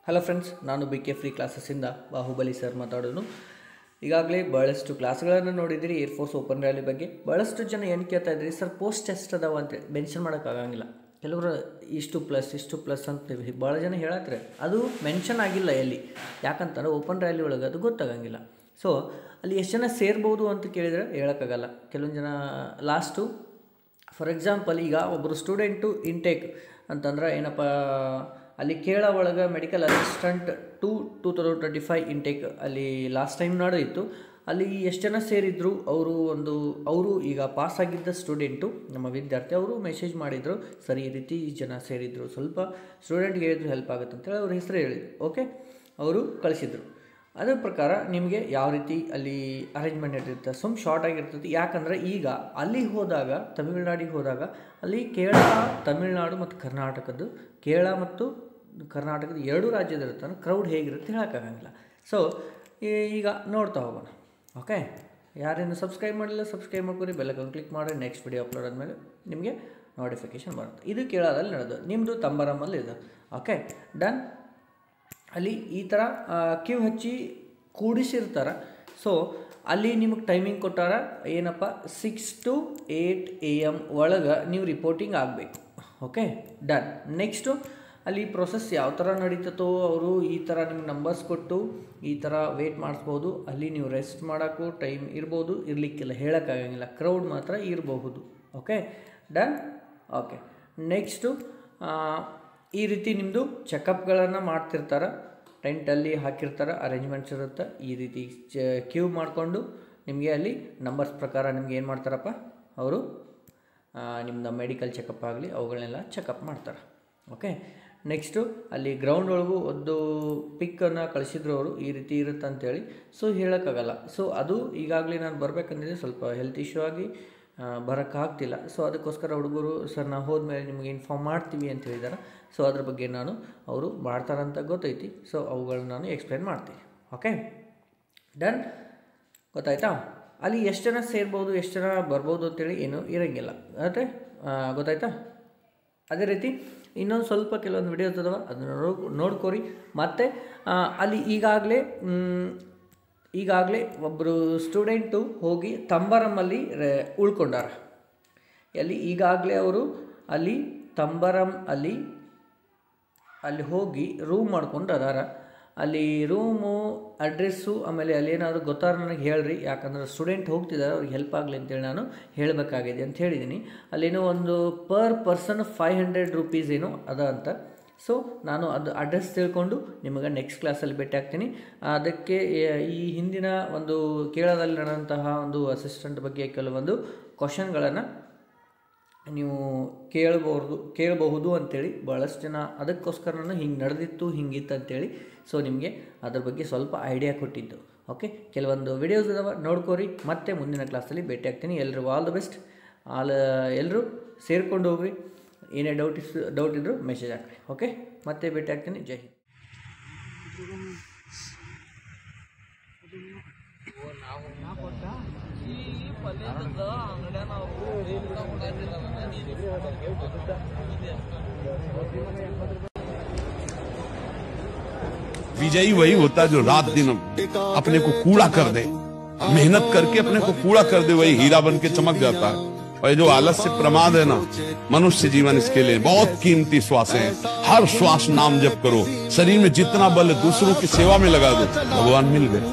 Hello friends, ನಾನು BK free ಕ್ಲಾಸಸ್ಸಿಂದ Bahubali sir ಮಾತಾಡೋನು. ಈಗಾಗಲೇ ಭಾಳಷ್ಟು ಕ್ಲಾಸ್ಗಳನ್ನು ನೋಡಿದಿರಿ ಏರ್ಫೋರ್ಸ್ ಓಪನ್ ರ್ಯಾಲಿ ಬಗ್ಗೆ. ಭಾಳಷ್ಟು ಜನ ಏನು ಕೇಳ್ತಾ ಇದ್ರಿ, ಸರ್ ಪೋಸ್ಟ್ ಎಷ್ಟು ಅದಾವ ಅಂತ ಮೆನ್ಷನ್ ಮಾಡೋಕ್ಕಾಗಂಗಿಲ್ಲ. ಕೆಲವರು ಇಷ್ಟು ಪ್ಲಸ್ ಅಂತೀವಿ, ಭಾಳ ಜನ ಹೇಳತ್ತಾರೆ. ಅದು ಮೆನ್ಷನ್ ಆಗಿಲ್ಲ ಎಲ್ಲಿ, ಯಾಕಂತಂದ್ರೆ ಓಪನ್ ರ್ಯಾಲಿ ಒಳಗೆ ಅದು ಗೊತ್ತಾಗಂಗಿಲ್ಲ. ಸೊ ಅಲ್ಲಿ ಎಷ್ಟು ಜನ ಸೇರ್ಬೋದು ಅಂತ ಕೇಳಿದರೆ ಹೇಳೋಕ್ಕಾಗಲ್ಲ. ಕೆಲವೊಂದು ಜನ ಲಾಸ್ಟು ಫಾರ್ ಎಕ್ಸಾಂಪಲ್ ಈಗ ಒಬ್ಬರು ಸ್ಟೂಡೆಂಟು ಇಂಟೇಕ್ ಅಂತಂದ್ರೆ ಏನಪ್ಪ, ಅಲ್ಲಿ ಕೇರಳ ಒಳಗೆ ಮೆಡಿಕಲ್ ಅಸಿಸ್ಟೆಂಟ್ 2025 ಇಂಟೇಕ್ ಅಲ್ಲಿ ಲಾಸ್ಟ್ ಟೈಮ್ ನಡೆಯಿತು. ಅಲ್ಲಿ ಎಷ್ಟು ಜನ ಸೇರಿದ್ರು, ಅವರು ಈಗ ಪಾಸ್ ಆಗಿದ್ದ ಸ್ಟೂಡೆಂಟು ನಮ್ಮ ವಿದ್ಯಾರ್ಥಿ ಅವರು ಮೆಸೇಜ್ ಮಾಡಿದರು, ಸರ್ ಈ ರೀತಿ ಜನ ಸೇರಿದ್ರು, ಸ್ವಲ್ಪ ಸ್ಟೂಡೆಂಟ್ಗೆ ಹೇಳಿದ್ರು ಹೆಲ್ಪ್ ಆಗುತ್ತೆ ಅಂತೇಳಿ ಅವ್ರ ಹೆಸರು ಹೇಳಿದ್ರು. ಓಕೆ, ಅವರು ಕಳಿಸಿದ್ರು. ಅದರ ಪ್ರಕಾರ ನಿಮಗೆ ಯಾವ ರೀತಿ ಅಲ್ಲಿ ಅರೇಂಜ್ಮೆಂಟ್ ಇಟ್ಟಿರ್ತಾರೆ, ಶಾರ್ಟ್ ಆಗಿರ್ತದೆ. ಯಾಕಂದರೆ ಈಗ ಅಲ್ಲಿ ಹೋದಾಗ, ತಮಿಳ್ನಾಡಿಗೆ ಹೋದಾಗ ಅಲ್ಲಿ ಕೇರಳ, ತಮಿಳ್ನಾಡು ಮತ್ತು ಕರ್ನಾಟಕದ್ದು, ಕೇರಳ ಮತ್ತು ಕರ್ನಾಟಕದ ಎರಡು ರಾಜ್ಯದಿರ್ತಾನೆ, ಕ್ರೌಡ್ ಹೇಗಿರುತ್ತೆ ಹೇಳೋಕ್ಕಾಗಂಗಿಲ್ಲ. ಸೊ ಈಗ ನೋಡ್ತಾ ಹೋಗೋಣ. ಓಕೆ, ಯಾರೇನು ಸಬ್ಸ್ಕ್ರೈಬ್ ಮಾಡಿಲ್ಲ ಸಬ್ಸ್ಕ್ರೈಬ್ ಮಾಡ್ಕೊರಿ, ಬೆಲ್ಲೈಕನ್ ಕ್ಲಿಕ್ ಮಾಡಿ. ನೆಕ್ಸ್ಟ್ ವಿಡಿಯೋ ಅಪ್ಲೋಡ್ ಆದಮೇಲೆ ನಿಮಗೆ ನೋಟಿಫಿಕೇಷನ್ ಬರುತ್ತೆ. ಇದು ಕೇರಳದಲ್ಲಿ ನಡೆದು, ನಿಮ್ಮದು ತಂಬರಮಲ್ಲಿ ಇದೆ. Okay done. ಅಲ್ಲಿ ಈ ಥರ ಕ್ಯೂ ಹಚ್ಚಿ ಕೂಡಿಸಿರ್ತಾರೆ. ಸೊ ಅಲ್ಲಿ ನಿಮಗೆ ಟೈಮಿಂಗ್ ಕೊಟ್ಟಾರ, ಏನಪ್ಪ 6 to 8 AM ಒಳಗೆ ನೀವು ರಿಪೋರ್ಟಿಂಗ್ ಆಗಬೇಕು. Okay done. ನೆಕ್ಸ್ಟು ಅಲ್ಲಿ ಪ್ರೊಸೆಸ್ ಯಾವ ಥರ ನಡೀತತೋ, ಅವರು ಈ ಥರ ನಿಮ್ಗೆ ನಂಬರ್ಸ್ ಕೊಟ್ಟು ಈ ಥರ ವೇಟ್ ಮಾಡಿಸ್ಬೋದು. ಅಲ್ಲಿ ನೀವು ರೆಸ್ಟ್ ಮಾಡೋಕ್ಕೂ ಟೈಮ್ ಇರ್ಬೋದು, ಇರಲಿಕ್ಕಿಲ್ಲ, ಹೇಳೋಕ್ಕಾಗಂಗಿಲ್ಲ, ಕ್ರೌಡ್ ಮಾತ್ರ ಇರಬಹುದು. Okay done. ಓಕೆ ನೆಕ್ಸ್ಟು ಈ ರೀತಿ ನಿಮ್ಮದು ಚೆಕಪ್ಗಳನ್ನು ಮಾಡ್ತಿರ್ತಾರೆ, ಟೆಂಟಲ್ಲಿ ಹಾಕಿರ್ತಾರೆ, ಅರೇಂಜ್ಮೆಂಟ್ಸ್ ಇರುತ್ತೆ. ಈ ರೀತಿ ಕ್ಯೂ ಮಾಡಿಕೊಂಡು ನಿಮಗೆ ಅಲ್ಲಿ ನಂಬರ್ಸ್ ಪ್ರಕಾರ ನಿಮ್ಗೆ ಏನು ಮಾಡ್ತಾರಪ್ಪ, ಅವರು ನಿಮ್ಮದು ಮೆಡಿಕಲ್ ಚೆಕಪ್ ಆಗಲಿ ಅವುಗಳನ್ನೆಲ್ಲ ಚೆಕಪ್ ಮಾಡ್ತಾರೆ. ಓಕೆ ನೆಕ್ಸ್ಟು ಅಲ್ಲಿ ಗ್ರೌಂಡ್ ಒಳಗೂ ಒಂದು ಪಿಕ್ಕನ್ನು ಕಳಿಸಿದ್ರು ಅವರು, ಈ ರೀತಿ ಇರುತ್ತೆ ಅಂತೇಳಿ. ಸೊ ಹೇಳೋಕ್ಕಾಗಲ್ಲ. ಸೊ ಅದು ಈಗಾಗಲೇ ನಾನು ಬರಬೇಕಂದಿದ್ದೆ, ಸ್ವಲ್ಪ ಹೆಲ್ತ್ ಇಶ್ಯೂ ಆಗಿ ಬರೋಕ್ಕಾಗ್ತಿಲ್ಲ. ಸೊ ಅದಕ್ಕೋಸ್ಕರ ಹುಡುಗರು ಸರ್ ನಾವು ಹೋದ್ಮೇಲೆ ನಿಮಗೆ ಇನ್ಫಾರ್ಮ್ ಮಾಡ್ತೀವಿ ಅಂತ ಹೇಳಿದ್ದಾರೆ. ಸೊ ಅದ್ರ ಬಗ್ಗೆ ಅವರು ಮಾಡ್ತಾರಂತ ಗೊತ್ತೈತಿ. ಸೊ ಅವುಗಳನ್ನ ನಾನು ಎಕ್ಸ್ಪ್ಲೇನ್ ಮಾಡ್ತೀನಿ. Okay done. ಗೊತ್ತಾಯ್ತಾ? ಅಲ್ಲಿ ಎಷ್ಟು ಜನ ಸೇರ್ಬೋದು, ಎಷ್ಟು ಜನ ಬರ್ಬೋದು ಅಂತೇಳಿ ಏನೂ ಇರೋಂಗಿಲ್ಲ. ಮತ್ತು ಗೊತ್ತಾಯ್ತಾ? ಅದೇ ರೀತಿ ಇನ್ನೊಂದು ಸ್ವಲ್ಪ ಕೆಲವೊಂದು ವಿಡಿಯೋಸ್ ಅದಾವ, ಅದನ್ನು ನೋಡ್ಕೋರಿ. ಮತ್ತು ಅಲ್ಲಿ ಈಗಾಗಲೇ ಒಬ್ಬರು ಸ್ಟೂಡೆಂಟು ಹೋಗಿ ತಂಬರಮಲ್ಲಿ ಉಳ್ಕೊಂಡಾರ. ಎಲ್ಲಿ ಈಗಾಗಲೇ ಅವರು ಅಲ್ಲಿ ತಂಬರಂ ಅಲ್ಲಿ ಹೋಗಿ ರೂಮ್ ಮಾಡ್ಕೊಂಡು ಅದಾರ. ಅಲ್ಲಿ ರೂಮು ಅಡ್ರೆಸ್ಸು ಆಮೇಲೆ ಅಲ್ಲಿ ಏನಾದರೂ ಗೊತ್ತಾರ ನನಗೆ ಹೇಳ್ರಿ, ಯಾಕಂದ್ರೆ ಸ್ಟೂಡೆಂಟ್ ಹೋಗ್ತಿದ್ದಾರೆ, ಅವ್ರಿಗೆ ಹೆಲ್ಪ್ ಆಗಲಿ ಅಂತೇಳಿ ನಾನು ಹೇಳಬೇಕಾಗಿದೆ ಅಂತ ಹೇಳಿದ್ದೀನಿ. ಅಲ್ಲೇನೋ ಒಂದು ಪರ್ ಪರ್ಸನ್ 500 ರೂಪೀಸ್ ಏನೋ ಅದ ಅಂತ. ಸೊ ನಾನು ಅದು ಅಡ್ರೆಸ್ ತಿಳ್ಕೊಂಡು ನಿಮಗೆ ನೆಕ್ಸ್ಟ್ ಕ್ಲಾಸಲ್ಲಿ ಭೇಟಿ ಆಗ್ತೀನಿ. ಅದಕ್ಕೆ ಈ ಹಿಂದಿನ ಒಂದು ಕೇರಳದಲ್ಲಿ ನಡೆದಂತಹ ಒಂದು ಅಸಿಸ್ಟೆಂಟ್ ಬಗ್ಗೆ ಕೆಲವೊಂದು ಕ್ವಶನ್ಗಳನ್ನು ನೀವು ಕೇಳಬಹುದು ಅಂಥೇಳಿ ಭಾಳಷ್ಟು ಜನ, ಅದಕ್ಕೋಸ್ಕರ ನಾನು ಹಿಂಗೆ ನಡೆದಿತ್ತು ಹಿಂಗಿತ್ತು ಅಂಥೇಳಿ. ಸೊ ನಿಮಗೆ ಅದ್ರ ಬಗ್ಗೆ ಸ್ವಲ್ಪ ಐಡಿಯಾ ಕೊಟ್ಟಿದ್ದು. ಓಕೆ, ಕೆಲವೊಂದು ವಿಡಿಯೋಸ್ ಇದಾವೆ, ನೋಡ್ಕೋರಿ. ಮತ್ತೆ ಮುಂದಿನ ಕ್ಲಾಸಲ್ಲಿ ಭೇಟಿ ಆಗ್ತೀನಿ. ಎಲ್ರಿಗೂ ಆಲ್ ದ ಬೆಸ್ಟ್. ಎಲ್ಲರೂ ಸೇರ್ಕೊಂಡು ಹೋಗ್ರಿ. ಏನೇ ಡೌಟ್ ಇದ್ದರೂ ಮೆಸೇಜ್ ಹಾಕ್ರಿ. ಓಕೆ, ಮತ್ತೆ ಭೇಟಿ ಆಗ್ತೀನಿ. ಜೈ ಹಿಂದ್. विजयी वही होता है जो रात दिन अपने को कूड़ा कर दे, मेहनत करके अपने को कूड़ा कर दे, वही हीरा बन के चमक जाता है। और ये जो आलस्य प्रमाद है ना, मनुष्य जीवन इसके लिए बहुत कीमती श्वास है। हर श्वास नाम जप करो, शरीर में जितना बल दूसरों की सेवा में लगा दो, भगवान मिल गए।